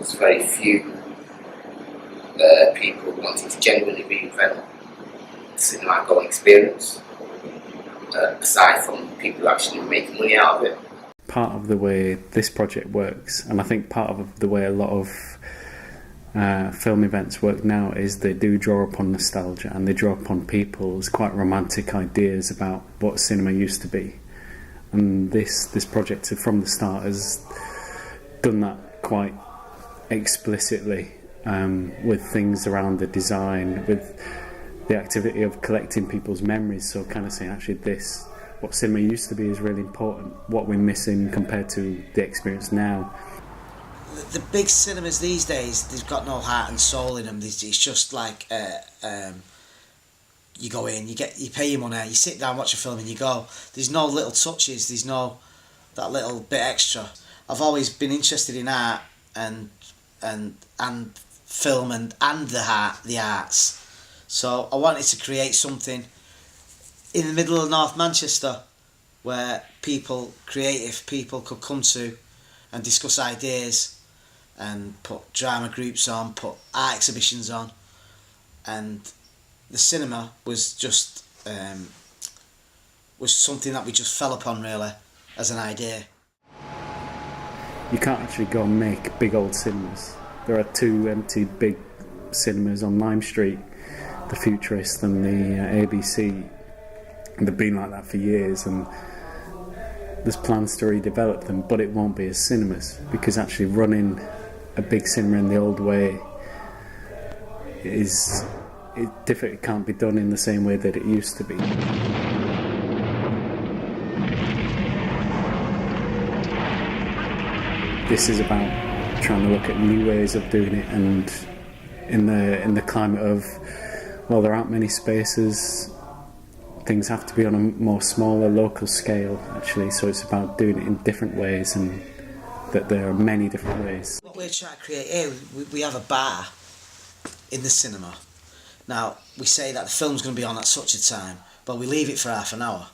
There's very few people wanting to genuinely reinvent the cinema going experience, aside from people who actually make money out of it. Part of the way this project works, and I think part of the way a lot of film events work now, is they do draw upon nostalgia and they draw upon people's quite romantic ideas about what cinema used to be. And this project from the start has done that quite explicitly, with things around the design, with the activity of collecting people's memories. So kind of saying, actually, what cinema used to be is really important. What we're missing compared to the experience now. The big cinemas these days, they've got no heart and soul in them. It's just like you go in, you pay your money, you sit down, watch a film, and you go. There's no little touches. There's no that little bit extra. I've always been interested in art and film and the arts. So I wanted to create something in the middle of North Manchester where creative people could come to and discuss ideas and put drama groups on, put art exhibitions on, and the cinema was just was something that we just fell upon really as an idea. You can't actually go and make big old cinemas. There are two empty big cinemas on Lime Street, the Futurist and the ABC. And they've been like that for years, and there's plans to redevelop them, but it won't be as cinemas, because actually running a big cinema in the old way it can't be done in the same way that it used to be. This is about trying to look at new ways of doing it, and in the climate of, well, there aren't many spaces, things have to be on a more smaller local scale actually, so it's about doing it in different ways, and that there are many different ways. What we're trying to create here, we have a bar in the cinema. Now, we say that the film's going to be on at such a time, but we leave it for half an hour.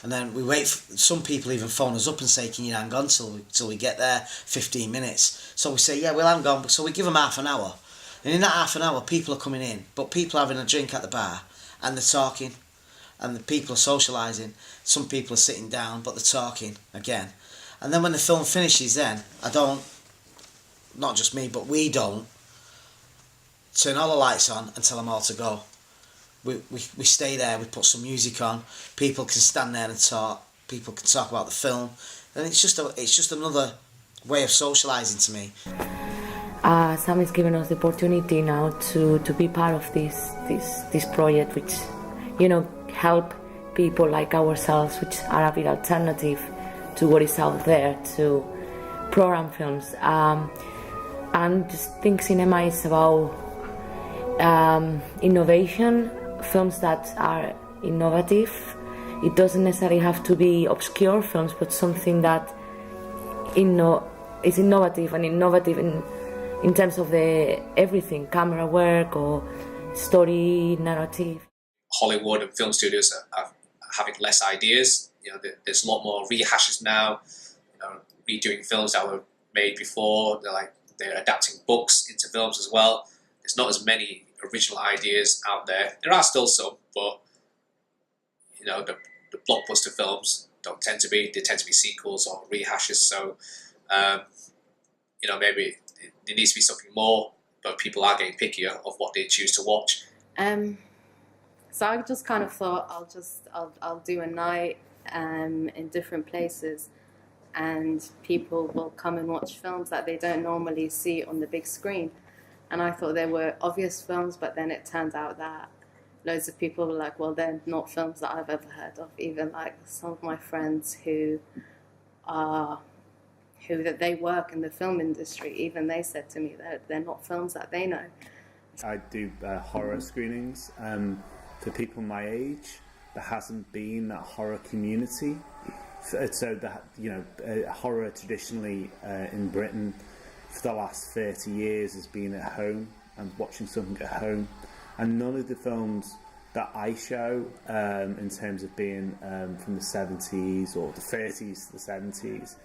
And then we wait some people even phone us up and say, can you hang on till we get there, 15 minutes. So we say, yeah, we'll hang on. So we give them half an hour. And in that half an hour, people are coming in, but people are having a drink at the bar, and they're talking, and the people are socialising. Some people are sitting down, but they're talking again. And then when the film finishes, then not just me, but we don't turn all the lights on and tell them all to go. We stay there, we put some music on, people can stand there and talk, people can talk about the film, and it's just another way of socialising to me. Sam is giving us the opportunity now to be part of this project, which, help people like ourselves, which are a bit alternative to what is out there, to program films. And just think cinema is about innovation, films that are innovative. It doesn't necessarily have to be obscure films, but something that is innovative in terms of everything, camera work or story, narrative. Hollywood and film studios are having less ideas. There's a lot more rehashes now. Redoing films that were made before. They're adapting books into films as well. There's not as many original ideas out there. There are still some, but the blockbuster films don't tend to be. They tend to be sequels or rehashes. So maybe there needs to be something more, but people are getting pickier of what they choose to watch. So I just kind of thought I'll do a night in different places, and people will come and watch films that they don't normally see on the big screen. And I thought they were obvious films, but then it turned out that loads of people were like, well, they're not films that I've ever heard of. Even like some of my friends who they work in the film industry, even they said to me that they're not films that they know. I do horror screenings. For people my age, there hasn't been that horror community. So that horror traditionally in Britain for the last 30 years has been at home and watching something at home, and none of the films that I show in terms of being from the 70s or the 30s to the 70s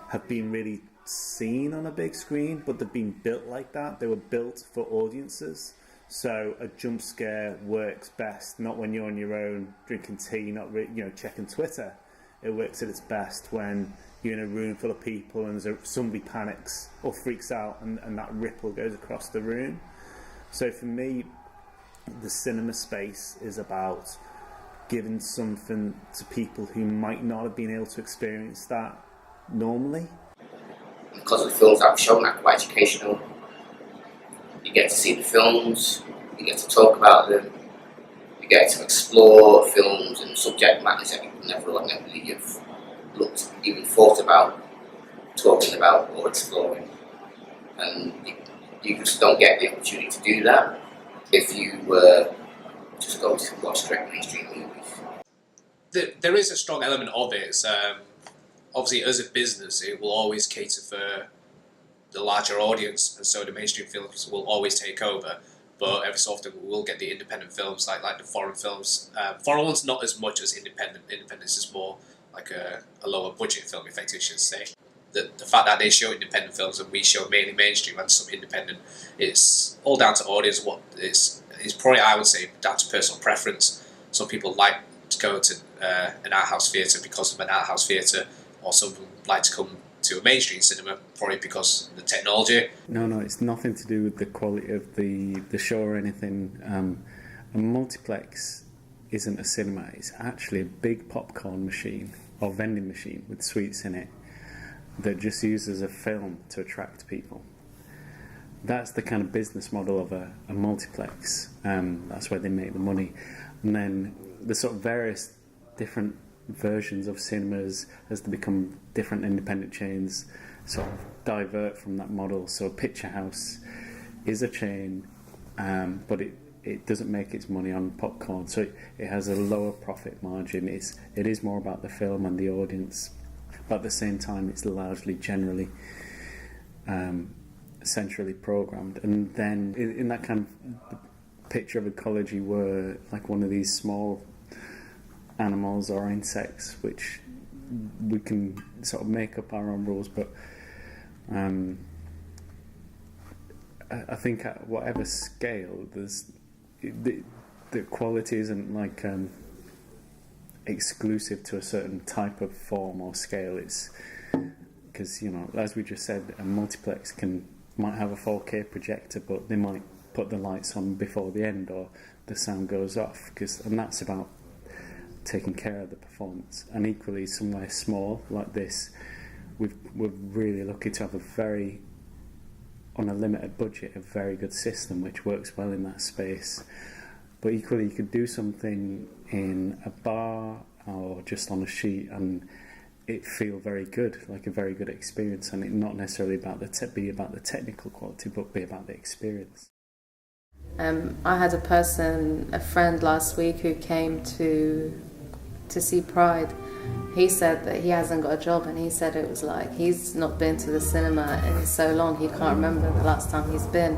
have been really seen on a big screen, but they've been built like that. They were built for audiences. So a jump scare works best not when you're on your own drinking tea, not checking Twitter. It works at its best when you're in a room full of people and somebody panics or freaks out, and that ripple goes across the room. So for me, the cinema space is about giving something to people who might not have been able to experience that normally. Because the films I've shown are quite educational. You get to see the films, you get to talk about them, you get to explore films and subject matters that you never ordinarily have looked, even thought about, talking about or exploring. And you just don't get the opportunity to do that if you were just going to watch direct mainstream movies. There is a strong element of it. Obviously, as a business, it will always cater for the larger audience, and so the mainstream films will always take over. But every so often, we will get the independent films, like the foreign films. Foreign ones, not as much as independent. Independence is more like a lower budget film, effectively, I should say. The fact that they show independent films and we show mainly mainstream and some independent, it's all down to audience. What is probably, I would say, down to personal preference. Some people like to go to an art house theatre because of an art house theatre, or some people like to come to a mainstream cinema probably because of the technology. No, it's nothing to do with the quality of the show or anything. A multiplex isn't a cinema. It's actually a big popcorn machine or vending machine with sweets in it that just uses a film to attract people. That's the kind of business model of a multiplex. That's where they make the money. And then the sort of various different versions of cinemas, as they become different independent chains, sort of divert from that model. So a Picture House is a chain, but it doesn't make its money on popcorn, so it has a lower profit margin. It is more about the film and the audience, but at the same time it's largely generally centrally programmed. And then in that kind of picture of ecology, where like one of these small animals or insects, which we can sort of make up our own rules, but I think at whatever scale, there's the quality isn't like exclusive to a certain type of form or scale. It's because, as we just said, a multiplex might have a 4K projector, but they might put the lights on before the end, or the sound goes off, and that's about taking care of the performance. And equally, somewhere small like this, we're really lucky to have on a limited budget, a very good system which works well in that space. But equally, you could do something in a bar or just on a sheet and it feel very good, like a very good experience, and it not necessarily be about the technical quality, but be about the experience. I had a friend last week who came to see Pride. He said that he hasn't got a job, and he said it was like he's not been to the cinema in so long, he can't remember the last time he's been.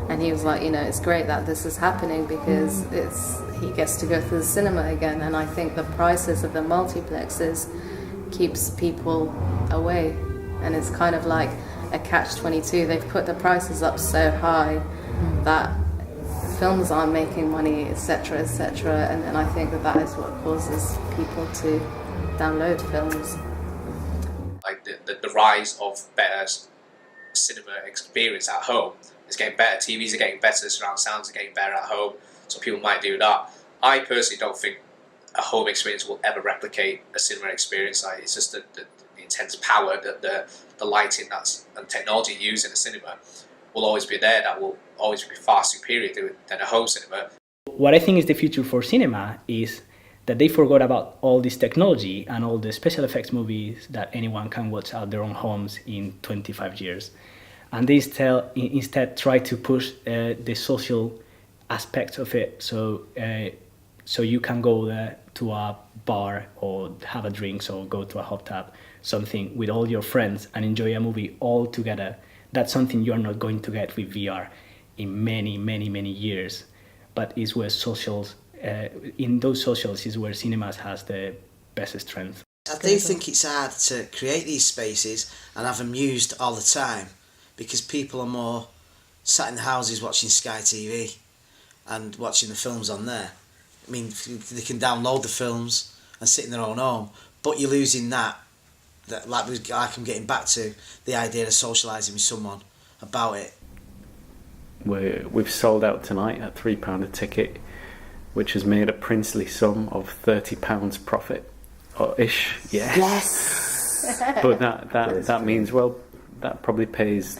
And he was like, it's great that this is happening because he gets to go to the cinema again. And I think the prices of the multiplexes keeps people away, and it's kind of like a catch-22. They've put the prices up so high that films aren't making money, etc., etc., and then I think that is what causes people to download films. Like the rise of better cinema experience at home is getting better. TVs are getting better, surround sounds are getting better at home, so people might do that. I personally don't think a home experience will ever replicate a cinema experience. Like, it's just the intense power, the lighting and technology used in a cinema will always be there. That will always be far superior than a home cinema. What I think is the future for cinema is that they forgot about all this technology and all the special effects movies that anyone can watch at their own homes in 25 years. And they instead try to push the social aspect of it. So you can go there to a bar or have a drink or go to a hot tub, something with all your friends and enjoy a movie all together. That's something you're not going to get with VR in many, many, many years. But it's where in those socials is where cinemas has the best strength. I do think it's hard to create these spaces and have them used all the time, because people are more sat in the houses watching Sky TV and watching the films on there. I mean, they can download the films and sit in their own home, but you're losing that like I'm getting back to the idea of socialising with someone about it. We've sold out tonight at £3 a ticket, which has made a princely sum of £30 profit, or ish. Yes. But that means, well, that probably pays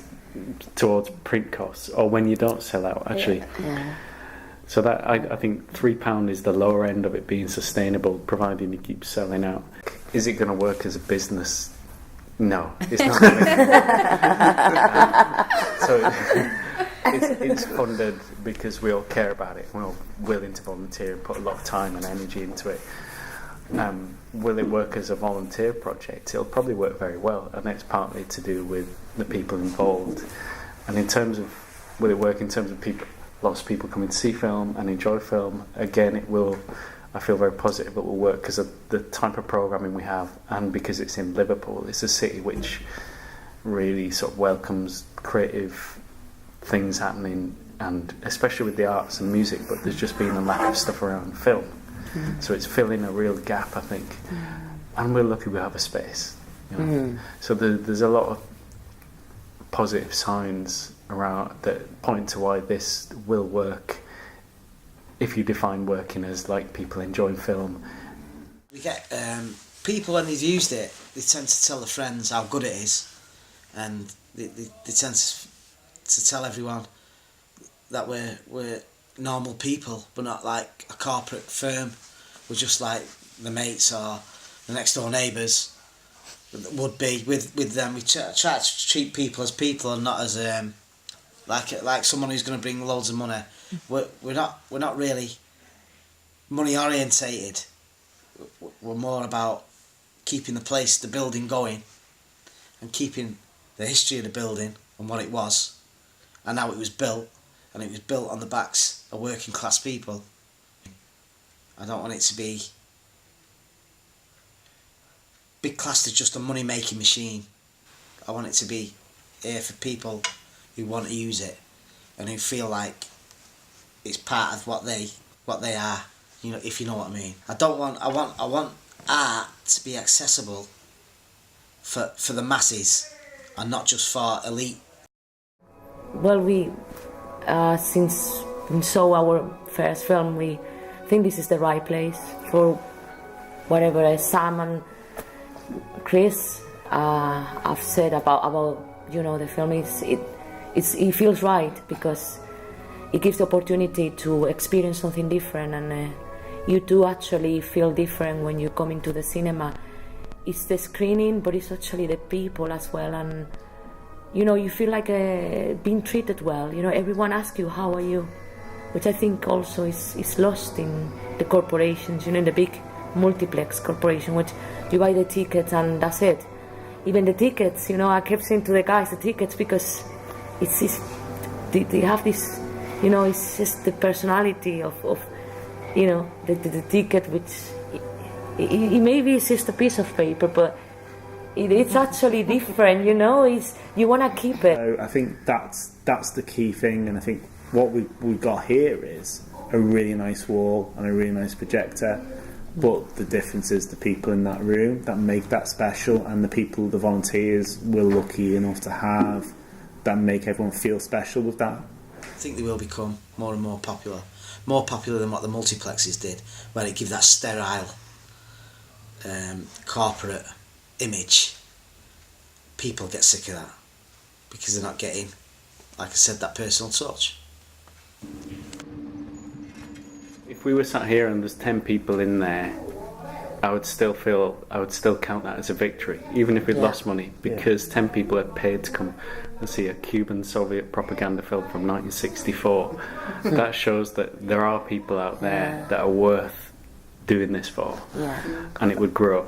towards print costs, or when you don't sell out, actually. Yeah. So that I think £3 is the lower end of it being sustainable, providing you keep selling out. Is it going to work as a business? No, it's not. So it's funded because we all care about it. We're all willing to volunteer and put a lot of time and energy into it. Will it work as a volunteer project? It'll probably work very well, and it's partly to do with the people involved. And in terms of will it work in terms of people, lots of people coming to see film and enjoy film, again, it will. I feel very positive it will work because of the type of programming we have, and because it's in Liverpool. It's a city which really sort of welcomes creative things happening, and especially with the arts and music, but there's just been a lack of stuff around film. So it's filling a real gap, I think. And we're lucky we have a space. You know? So there's a lot of positive signs around that point to why this will work, if you define working as like people enjoying film. We get people, when they've used it, they tend to tell their friends how good it is, and they tend to tell everyone that we're normal people. We're not like a corporate firm. We're just like the mates or the next door neighbours would be with them. We try to treat people as people and not as like someone who's going to bring loads of money. We're not really money orientated. We're more about keeping the building going, and keeping the history of the building and what it was and how it was built, and it was built on the backs of working class people. I don't want it to be classed as just a money making machine. I want it to be here for people who want to use it and who feel like it's part of what they are, you know, if you know what I mean. I want art to be accessible for the masses and not just for elite. Well, since we saw our first film, we think this is the right place for whatever Sam and Chris have said about the film. It feels right because it gives the opportunity to experience something different, and you do actually feel different when you come into the cinema. It's the screening, but it's actually the people as well, and you feel like being treated well. Everyone asks you, how are you? Which I think also is lost in the corporations, in the big multiplex corporation, which you buy the tickets and that's it. Even the tickets, I kept saying to the guys, the tickets, because they have this, it's just the personality of the ticket, which it maybe it's just a piece of paper, but it's actually different, you want to keep it. So I think that's the key thing, and I think what we got here is a really nice wall and a really nice projector, but the difference is the people in that room that make that special, and the people, the volunteers we're lucky enough to have, that make everyone feel special with that. I think they will become more and more popular than what the multiplexes did, where it gives that sterile corporate image. People get sick of that because they're not getting, like I said, that personal touch. If we were sat here and there's 10 people in there, I would still count that as a victory, even if we'd lost money, because 10 people had paid to come and see a Cuban Soviet propaganda film from 1964. That shows that there are people out there that are worth doing this for, and it would grow.